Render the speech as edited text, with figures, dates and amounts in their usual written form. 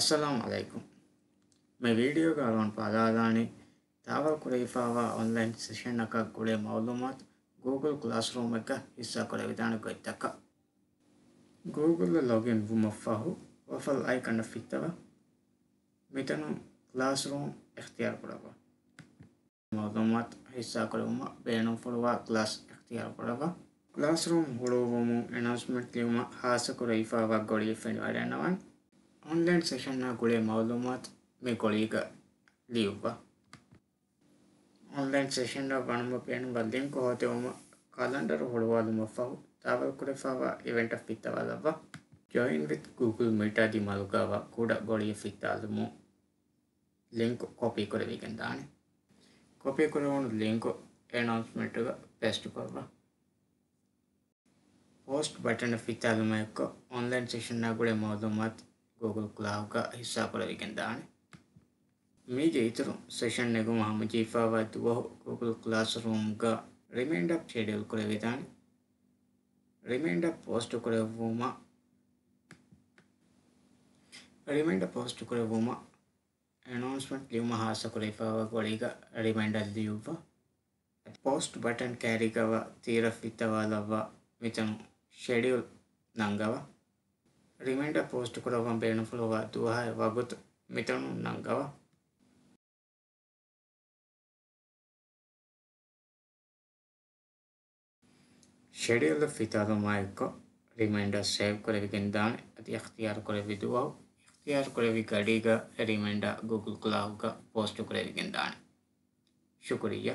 अस्सलामुअलैकुम। मैं वीडियो गालों पादादानी तावल कुरेफावा ऑनलाइन सेशन का कुड़े मालूमात गूगल क्लासरूम का हिस्सा करे विधान को इतका गूगल लॉगिन वुमफ़ाहु वफ़ल आइकन फितवा मितनु क्लासरूम इख्तियार पड़वा मालूमात हिस्सा करे उमा बेनु फुलवा क्लास इख्तियार पड़वा क्लासरूम हुड़ो वमु अनाउंसमेंट लियुमा हास कुरेफावा गोड़ी फिनवारेनवान ऑनलाइन सेशन ना गुड़े मालूमात में गोड़ीगा लियुवा ऑनलाइन सेशन ना बनम पेन बलिंक होते उमा कैलेंडर हुड़वालु मफ़ाहु तावल कुरेफावा इवेंट फितवालवा जॉइन विथ गूगल मीटा दी मलुगावा कूड़ा गोड़ी फितालुमु लिंक कॉपी करे विकेंदाने कॉपी करे उन लिंक अनाउंसमेंट गा पेस्ट करवा पोस्ट बटन फितालुमु एक ऑनलाइन सेशन ना गुड़े मालूमात गूगल क्लाउड का हिस्सा कर विकेंदाने मीजे इतरो सेशन नेगु हम जीफावा दुआ गूगल क्लासरूम का रिमाइंडर शेड्यूल करे विधान रिमाइंडर पोस्ट करे वुमा अनाउंसमेंट लियुमा हासा करे फावा गोड़ीगा रिमाइंडर लियुवा पोस्ट बटन कैरी गवा तीरा फितवालवा मितनु शेड्यूल नंगवा रिमाइंडर पोस्ट करवा बेनुफुलवा दुहा वगुत मितनु नंगवा शेड्यूल फितालो माइको रिमाइंडर सेव करे विकेंदान अति इख्तियार करे विदुआ इख्तियार करे विगड़ीगा रिमाइंडर गूगल क्लाउड का पोस्ट करे विकेंदान शुक्रिया।